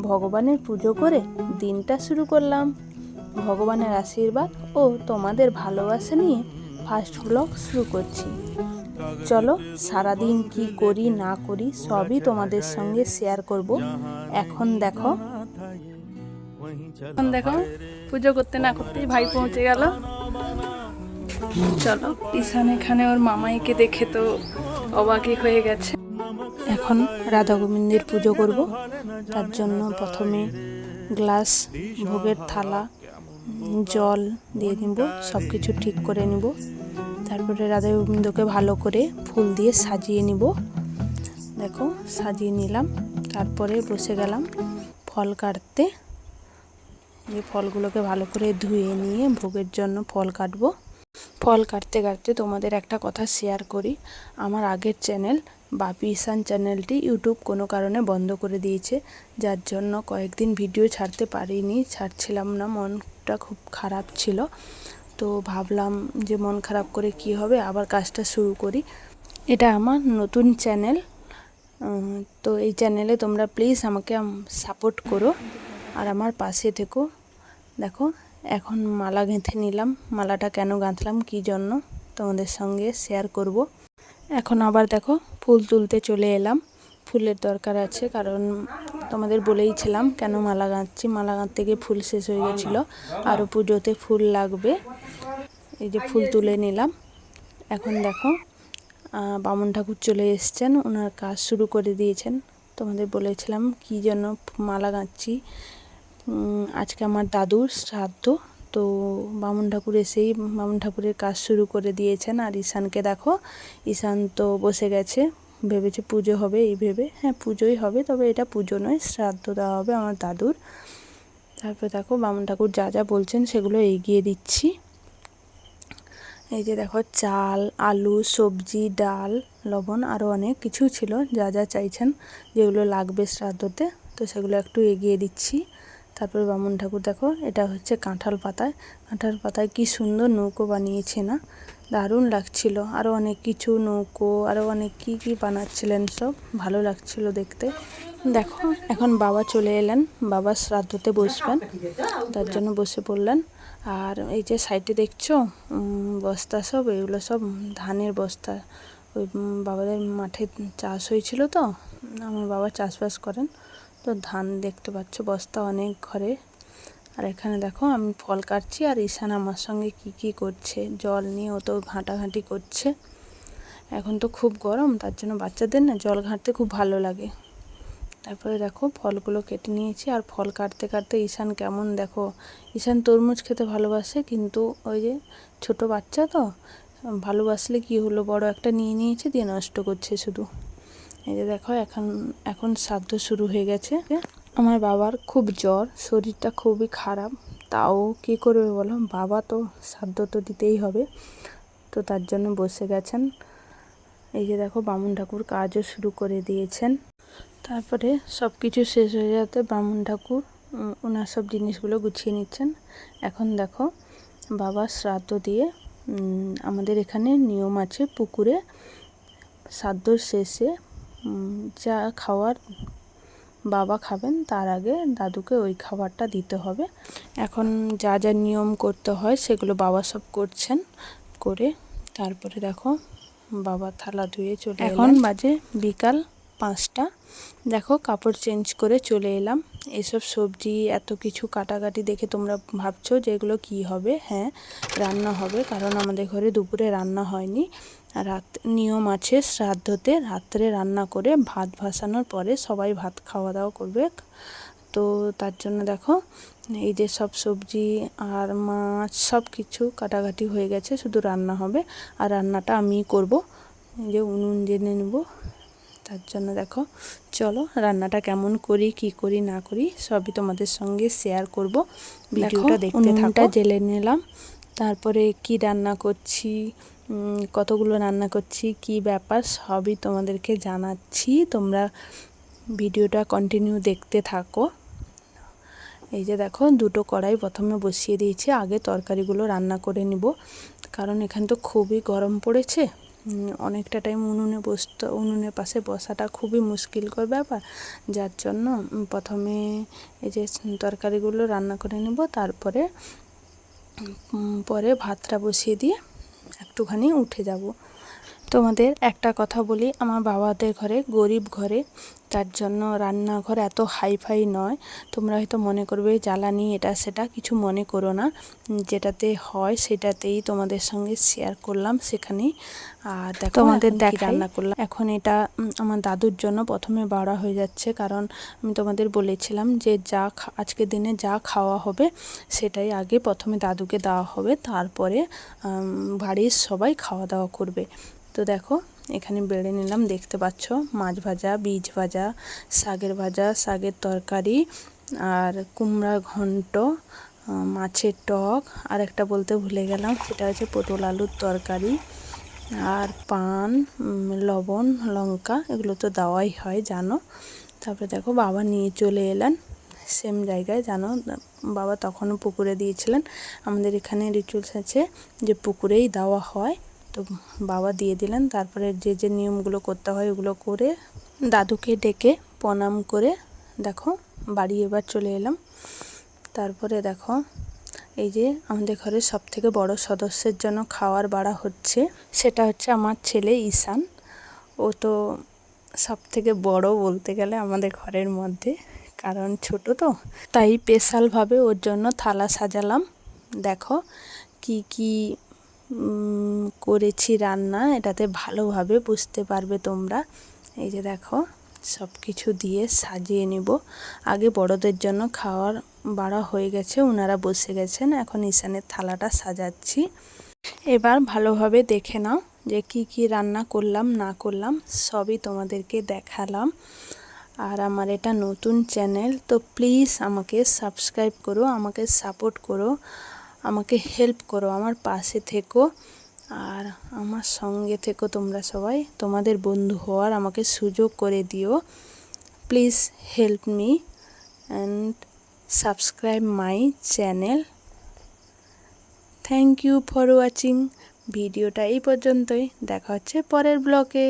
ভগবানের পুজো করে দিনটা শুরু করলাম। ভগবানের আশীর্বাদ ও তোমাদের ভালোবাসা নিয়ে ফার্স্ট ব্লগ শুরু করছি। চলো সারাদিন কি করি না করি সবই তোমাদের সঙ্গে শেয়ার করব। এখন দেখো পুজো করতে না করতেই ভাই পৌঁছে গেল। চলো ঈশান এখানে ওর মামাইকে দেখে তো অবাকই হয়ে গেছে। এখন রাধা গোবিন্দের পুজো করব। তার জন্য প্রথমে গ্লাস, ভোগের থালা, জল দিয়ে নিব, সব কিছু ঠিক করে নিব। তারপরে রাধা গোবিন্দকে ভালো করে ফুল দিয়ে সাজিয়ে নিব। দেখো সাজিয়ে নিলাম। তারপরে বসে গেলাম ফল কাটতে। এই ফলগুলোকে ভালো করে ধুয়ে নিয়ে ভোগের জন্য ফল কাটবো। ফল কাটতে কাটতে তোমাদের একটা কথা শেয়ার করি। আমার আগের চ্যানেল বাপি ঈশান চ্যানেলটি ইউটিউব কোনো কারণে বন্ধ করে দিয়েছে, যার জন্য কয়েকদিন ভিডিও ছাড়তে পারিনি, ছাড়ছিলাম না, মনটা খুব খারাপ ছিল। তো ভাবলাম যে মন খারাপ করে কি হবে, আবার কাজটা শুরু করি। এটা আমার নতুন চ্যানেল, তো এই চ্যানেলে তোমরা প্লিজ আমাকে সাপোর্ট করো আর আমার পাশে থেকো। দেখো এখন মালা গেঁথে নিলাম। মালাটা কেন গাঁথলাম, কী জন্য, তোমাদের সঙ্গে শেয়ার করব। এখন আবার দেখো ফুল তুলতে চলে এলাম। ফুলের দরকার আছে, কারণ তোমাদের বলেইছিলাম কেন মালা গাঁথছি। মালা গাঁথতে গিয়ে ফুল শেষ হয়ে গেছিলো, আরও পুজোতে ফুল লাগবে। এই যে ফুল তুলে নিলাম। এখন দেখো বামুন ঠাকুর চলে এসছেন, ওনার কাজ শুরু করে দিয়েছেন। তোমাদের বলেছিলাম কি জন্য মালা গাঁথছি। আজকে আমার দাদুর শ্রাদ্ধ, তো বামুন ঠাকুর এসেই বামুন ঠাকুরের কাজ শুরু করে দিয়েছেন। আর ঈশানকে দেখো, ঈশান তো বসে গেছে, ভেবেছে পুজো হবে এই ভেবে। হ্যাঁ পুজোই হবে, তবে এটা পুজো নয়, শ্রাদ্ধ দেওয়া হবে আমার দাদুর। তারপরে দেখো বামুন ঠাকুর যা যা বলছেন সেগুলো এগিয়ে দিচ্ছি। এই যে দেখো চাল, আলু, সবজি, ডাল, লবণ, আরও অনেক কিছু ছিল, যা যা চাইছেন যেগুলো লাগবে শ্রাদ্ধতে, তো সেগুলো একটু এগিয়ে দিচ্ছি। তারপরে বামুন ঠাকুর দেখো, এটা হচ্ছে কাঁঠাল পাতায়। কাঁঠাল পাতায় কি সুন্দর নৌকো বানিয়েছে না, দারুণ লাগছিল। আরও অনেক কিছু নৌকো, আরও অনেক কি কি বানাচ্ছিলেন, সব ভালো লাগছিল দেখতে। দেখো এখন বাবা চলে এলেন, বাবা শ্রাদ্ধতে বসবেন, তার জন্য বসে পড়লেন। আর এই যে সাইডে দেখছো বস্তা, সব এগুলো সব ধানের বস্তা। ওই বাবাদের মাঠে চাষ হয়েছিল, তো আমার বাবা চাষবাস করেন, তো ধান দেখতে পাচ্ছ বস্তা অনেক ঘরে। আর এখানে দেখো আমি ফল কাটছি, আর ঈশান আমার সঙ্গে কি করছে, জল নিয়ে ও তো ঘাঁটাঘাঁটি করছে। এখন তো খুব গরম, তার জন্য বাচ্চাদের না জল ঘাঁটতে খুব ভালো লাগে। তারপরে দেখো ফলগুলো কেটে নিয়েছি। আর ফল কাটতে কাটতে ঈশান কেমন, দেখো ঈশান তরমুজ খেতে ভালোবাসে, কিন্তু ওই যে ছোট বাচ্চা তো, ভালোবাসলে কি হলো, বড় একটা নিয়ে নিয়েছে, দিয়ে নষ্ট করছে শুধু। এই যে দেখো এখন শ্রাদ্ধ শুরু হয়ে গেছে। আমার বাবার খুব জ্বর, শরীরটা খুবই খারাপ, তাও কী করবে বলো, বাবা তো শ্রাদ্ধ তো দিতেই হবে, তো তার জন্য বসে গেছেন। এই যে দেখো বামুন ঠাকুর কাজও শুরু করে দিয়েছেন। তারপরে সব কিছু শেষ হয়ে যাতে বামুন ঠাকুর ওনার সব জিনিসগুলো গুছিয়ে নিচ্ছেন। এখন দেখো বাবা শ্রাদ্ধ দিয়ে, আমাদের এখানে নিয়ম আছে পুকুরে শ্রাদ্ধর শেষে যা খাওয়ার বাবা খাবেন তার আগে দাদুকে ওই খাবারটা দিতে হবে। এখন যা যা নিয়ম করতে হয় সেগুলো বাবা সব করছেন, করে তারপরে দেখো বাবা থালা ধুয়ে চলে এলেন। এখন বাজে বিকাল 5টা। দেখো কাপড় চেঞ্জ করে চলে এলাম। এসব সবজি এত কিছু কাটাকাটি দেখে তোমরা ভাবছো যে এগুলো কী হবে। হ্যাঁ রান্না হবে, কারণ আমাদের ঘরে দুপুরে রান্না হয়নি। রাত নিয়ম আছে শ্রাদ্ধতে রাত্রে রান্না করে ভাত ভাসানোর পরে সবাই ভাত খাওয়া দাওয়া করবে, তো তার জন্য দেখো এই যে সব সবজি আর মাছ সব কিছু কাটাকাটি হয়ে গেছে, শুধু রান্না হবে। আর রান্নাটা আমিই করব, এই যে উনুন জেনে নেব। তার জন্য দেখো চলো রান্নাটা কেমন করি, কি করি না করি সবই তোমাদের সঙ্গে শেয়ার করব, ভিডিওটা দেখতে থাকো। উনুনটা জেলে নিলাম, তারপরে কি রান্না করছি, কতগুলো রান্না করছি, কি ব্যাপার সবই তোমাদেরকে জানাচ্ছি, তোমরা ভিডিওটা কন্টিনিউ দেখতে থাকো। এই যে দেখো দুটো কড়াই প্রথমে বসিয়ে দিয়েছি, আগে তরকারিগুলো রান্না করে নিব, কারণ এখানে তো খুবই গরম পড়েছে, অনেকটা টাইম উনুনের পাশে বসাটা খুবই মুশকিলকর ব্যাপার, যার জন্য প্রথমে এই যে তরকারিগুলো রান্না করে নেব, তারপরে পরে ভাতটা বসিয়ে দিয়ে একটুখানি উঠে যাব। তোমাদের একটা কথা বলি, আমার বাবাদের ঘরে গরিব ঘরে, তার জন্য রান্নাঘর এত হাইফাই নয়। তোমরা হয়তো মনে করবে জ্বালানি এটা সেটা, কিছু মনে করো না, যেটাতে হয় সেটাতেই তোমাদের সঙ্গে শেয়ার করলাম সেখানেই। আর দেখো তোমাদের রান্না করলাম এখন এটা আমার দাদুর জন্য প্রথমে বাড়া হয়ে যাচ্ছে, কারণ আমি তোমাদের বলেছিলাম যে আজকের দিনে যা খাওয়া হবে সেটাই আগে প্রথমে দাদুকে দেওয়া হবে, তারপরে বাড়ির সবাই খাওয়া দাওয়া করবে। তো দেখো এখানে বেড়ে নিলাম, দেখতে পাচ্ছ মাছ ভাজা, বীজ ভাজা, শাকের ভাজা, শাকের তরকারি, আর কুমড়া ঘন্ট, মাছের টক, আর একটা বলতে ভুলে গেলাম সেটা হচ্ছে পটল আলুর তরকারি, আর পান, লবণ, লঙ্কা, এগুলো তো দেওয়াই হয় জানো। তারপরে দেখো বাবা নিয়ে চলে এলেন সেম জায়গায়, জানো বাবা তখনও পুকুরে দিয়েছিলেন। আমাদের এখানে রিচুয়ালস আছে যে পুকুরেই দেওয়া হয়, তো বাবা দিয়ে দিলেন। তারপরে যে যে নিয়মগুলো করতে হয় ওগুলো করে দাদুকে ডেকে প্রণাম করে দেখো বাড়ি এবার চলে এলাম। তারপরে দেখো এই যে আমাদের ঘরের সবথেকে বড় সদস্যের জন্য খাওয়ার বাড়া হচ্ছে, সেটা হচ্ছে আমার ছেলে ঈশান। ও তো সবথেকে বড় বলতে গেলে আমাদের ঘরের মধ্যে, কারণ ছোট তো, তাই স্পেশালভাবে ওর জন্য থালা সাজালাম। দেখো কি কি করেছি রান্না, এটাতে ভালোভাবে বুঝতে পারবে তোমরা। এই যে দেখো সব কিছু দিয়ে সাজিয়ে নেব। আগে বড়দের জন্য খাওয়ার বাড়া হয়ে গেছে, ওনারা বসে গেছেন, এখন ঈশানের থালাটা সাজাচ্ছি। এবার ভালোভাবে দেখে নাও যে কি কি রান্না করলাম না করলাম সবই তোমাদেরকে দেখালাম। আর আমার এটা নতুন চ্যানেল, তো প্লিজ আমাকে সাবস্ক্রাইব করো, আমাকে সাপোর্ট করো, আমাকে হেল্প করো, আমার পাশে থেকো, আর আমার সঙ্গে থেকো তোমরা সবাই, তোমাদের বন্ধু হওয়ার আমাকে সুযোগ করে দিও। Please help me and subscribe my channel. Thank you for watching. ভিডিওটা এই পর্যন্তই, দেখা হচ্ছে পরের ব্লগে।